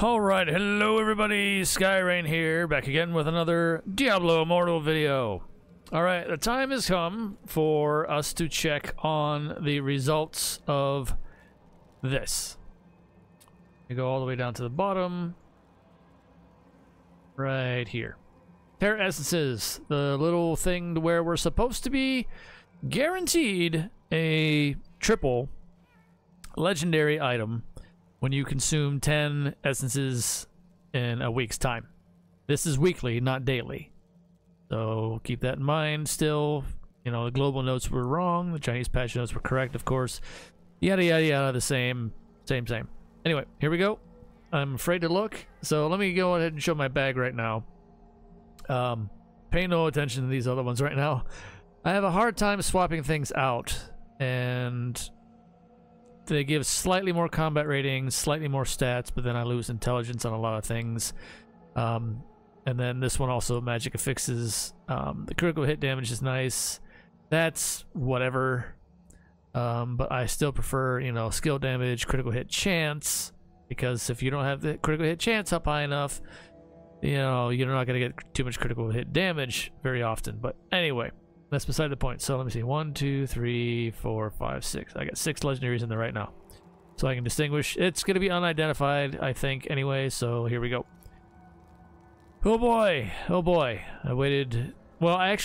Alright, hello everybody, Skyrain here, back again with another Diablo Immortal video. Alright, the time has come for us to check on the results of this. We go all the way down to the bottom. Right here. Terra Essences, the little thing to where we're supposed to be guaranteed a triple legendary item when you consume 10 essences in a week's time. This is weekly, not daily. So keep that in mind still. You know, the global notes were wrong. The Chinese patch notes were correct, of course. Yada, yada, yada, the same. Anyway, here we go. I'm afraid to look. So let me go ahead and show my bag right now. Pay no attention to these other ones right now. I have a hard time swapping things out. And they give slightly more combat ratings, slightly more stats, but then I lose intelligence on a lot of things. And then this one also magic affixes. The critical hit damage is nice. That's whatever. But I still prefer, you know, skill damage, critical hit chance, because if you don't have the critical hit chance up high enough, you know, you're not going to get too much critical hit damage very often. But anyway, that's beside the point. So let me see. 1, 2, 3, 4, 5, 6. I got 6 legendaries in there right now. So I can distinguish. It's going to be unidentified, I think, anyway. So here we go. Oh boy. Oh boy. I waited. Well, I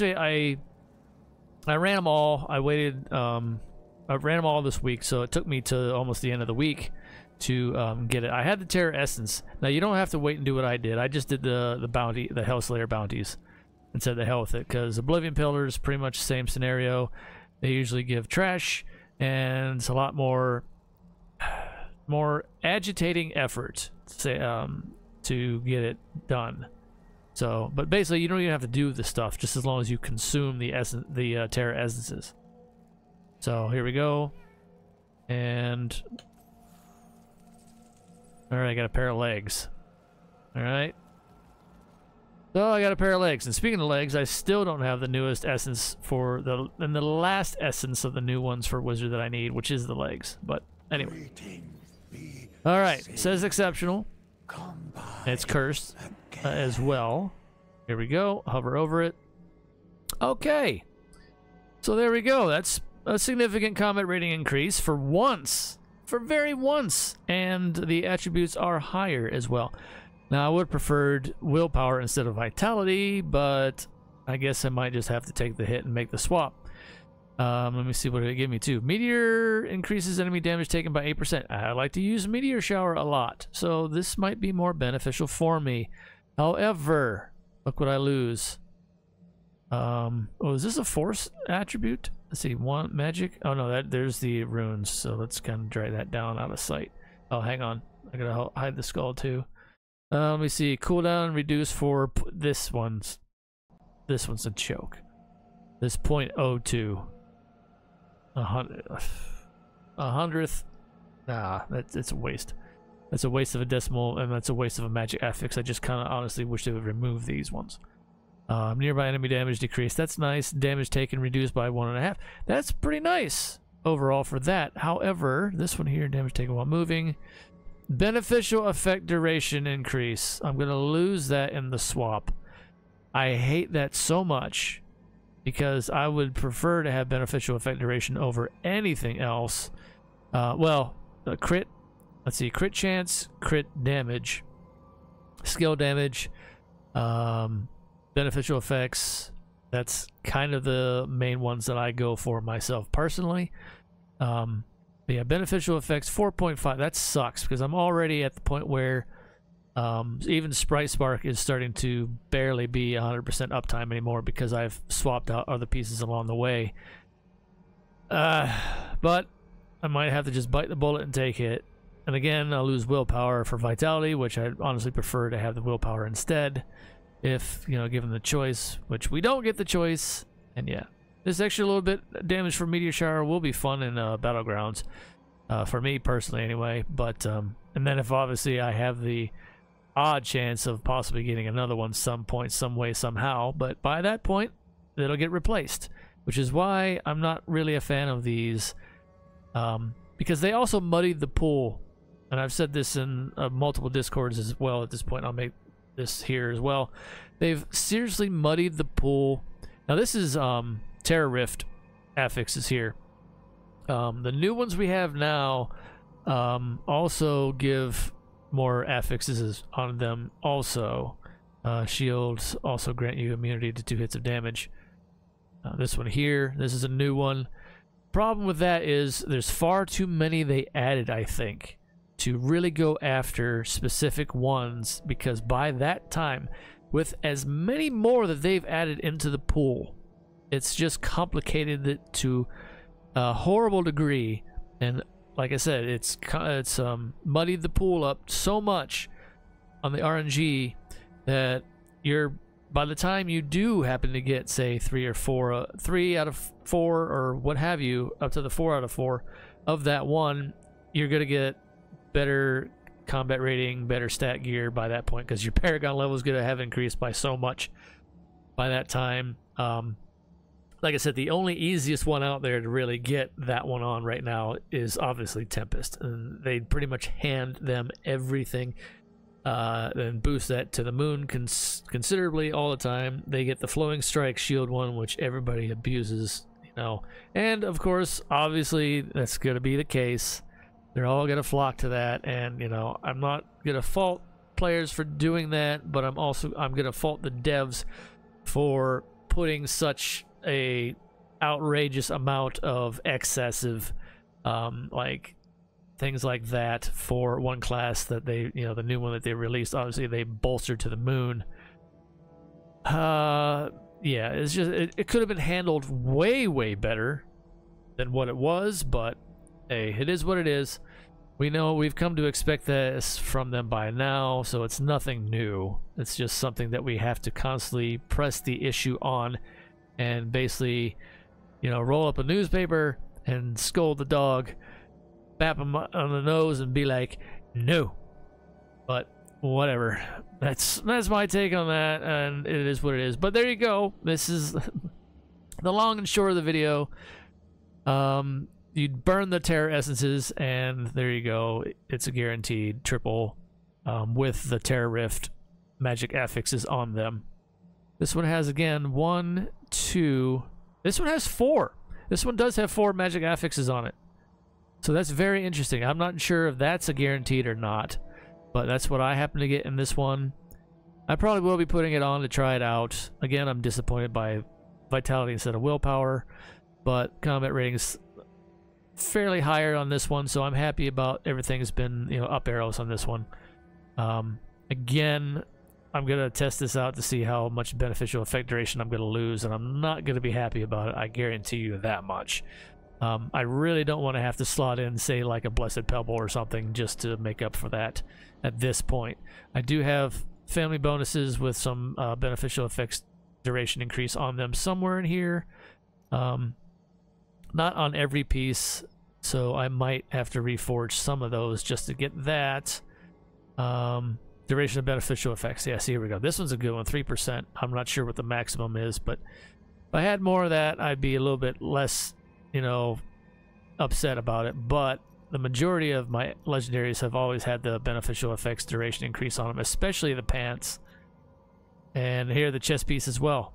ran them all. I waited. I ran them all this week. So it took me to almost the end of the week to get it. I had the Terra Essence. Now you don't have to wait and do what I did. I just did the bounty, the Hellslayer bounties. And said the hell with it, because Oblivion Pillars pretty much the same scenario. They usually give trash, and it's a lot more agitating effort to get it done. So, but basically, you don't even have to do the stuff, just as long as you consume the Terra Essences. So here we go, and all right, I got a pair of legs. All right. So I got a pair of legs, and speaking of legs, I still don't have the newest essence for the last essence of the new ones for Wizard that I need, which is the legs. But anyway, all right, it says exceptional. It's cursed as well. Here we go. Hover over it. Okay, so there we go. That's a significant combat rating increase for once, for very once, and the attributes are higher as well. Now, I would have preferred willpower instead of vitality, but I guess I might just have to take the hit and make the swap. Let me see what did it give me too. Meteor increases enemy damage taken by 8%. I like to use Meteor Shower a lot, so this might be more beneficial for me. However, look what I lose. Oh, is this a force attribute? Let's see, one magic. Oh no, there's the runes, so let's kind of drag that down out of sight. Oh, hang on. I gotta hide the skull too. Let me see. Cooldown reduced for this one's a choke. This 0.02. A hundredth. Nah, it's a waste. That's a waste of a decimal, and that's a waste of a magic affix. I just kind of honestly wish they would remove these ones. Nearby enemy damage decreased. That's nice. Damage taken reduced by 1.5. That's pretty nice overall for that. However, this one here, damage taken while moving. Beneficial effect duration increase. I'm going to lose that in the swap. I hate that so much because I would prefer to have beneficial effect duration over anything else. Well, crit. Let's see. Crit chance, crit damage, skill damage, beneficial effects. That's kind of the main ones that I go for myself personally. But yeah, beneficial effects 4.5. That sucks because I'm already at the point where even Sprite Spark is starting to barely be 100% uptime anymore because I've swapped out other pieces along the way. But I might have to just bite the bullet and take it. And again, I'll lose willpower for vitality, which I'd honestly prefer to have the willpower instead, if, you know, given the choice, which we don't get the choice. And yeah. This extra little bit damage for Meteor Shower will be fun in Battlegrounds, for me personally anyway. But and then if obviously I have the odd chance of possibly getting another one some point, some way, somehow, but by that point it'll get replaced, which is why I'm not really a fan of these, because they also muddied the pool and I've said this in multiple discords as well at this point. I'll make this here as well. They've seriously muddied the pool. Now this is Terra Rift affixes here. The new ones we have now also give more affixes on them also. Shields also grant you immunity to 2 hits of damage. This one here, this is a new one. Problem with that is there's far too many they added, I think, to really go after specific ones, because by that time, with as many more that they've added into the pool, it's just complicated it to a horrible degree. And like I said, it's muddied the pool up so much on the RNG that by the time you do happen to get, say, 3 out of 4 or what have you, up to the 4 out of 4 of that one, you're gonna get better combat rating, better stat gear by that point, because your Paragon level is gonna have increased by so much by that time. Like I said, the only easiest one out there to really get that one on right now is obviously Tempest, and they pretty much hand them everything. Then boost that to the moon considerably all the time. They get the Flowing Strike shield one, which everybody abuses, you know. And of course, obviously, that's going to be the case. They're all going to flock to that, and you know, I'm not going to fault players for doing that, but I'm going to fault the devs for putting such a outrageous amount of excessive, like, things like that for one class that they, you know, the new one that they released, obviously they bolstered to the moon. Yeah, it's just, it could have been handled way better than what it was, but hey, it is what it is. We know we've come to expect this from them by now, so it's nothing new. It's just something that we have to constantly press the issue on and basically, you know, roll up a newspaper and scold the dog, bap him on the nose and be like, no. But whatever, that's my take on that, and it is what it is. But there you go. This is the long and short of the video. You burn the Terra essences, and there you go. It's a guaranteed triple with the Terra Rift magic affixes on them. This one has, again, 1, 2. This one has 4. This one does have 4 magic affixes on it. So that's very interesting. I'm not sure if that's a guaranteed or not, but that's what I happen to get in this one. I probably will be putting it on to try it out. Again, I'm disappointed by vitality instead of willpower, but combat rating's fairly higher on this one, so I'm happy about everything's been, you know, up arrows on this one. Again, I'm gonna test this out to see how much beneficial effect duration I'm gonna lose, and I'm not gonna be happy about it. I guarantee you that much. I really don't want to have to slot in, say, like a Blessed Pebble or something just to make up for that at this point. I do have family bonuses with some beneficial effects duration increase on them somewhere in here. Not on every piece, so I might have to reforge some of those just to get that. Duration of beneficial effects. Yes, here we go. This one's a good one, 3%. I'm not sure what the maximum is, but if I had more of that, I'd be a little bit less, you know, upset about it. But the majority of my legendaries have always had the beneficial effects duration increase on them, especially the pants, and here the chest piece as well.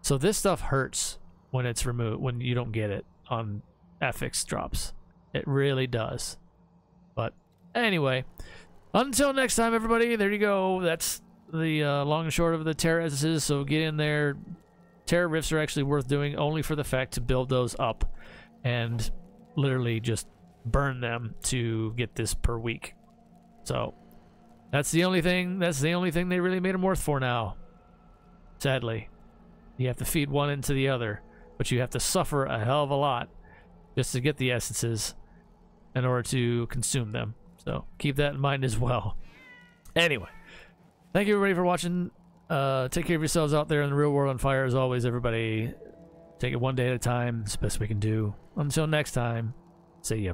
So this stuff hurts when it's removed, when you don't get it on affix drops. It really does. But anyway, until next time, everybody, there you go. That's the long and short of the Terra essences, so get in there. Terra Rifts are actually worth doing only for the fact to build those up and literally just burn them to get this per week. So that's the only thing they really made them worth for now. Sadly, you have to feed one into the other, but you have to suffer a hell of a lot just to get the essences in order to consume them. So keep that in mind as well. Anyway, thank you everybody for watching. Take care of yourselves out there in the real world on fire. As always, everybody, take it one day at a time. It's the best we can do. Until next time, see ya.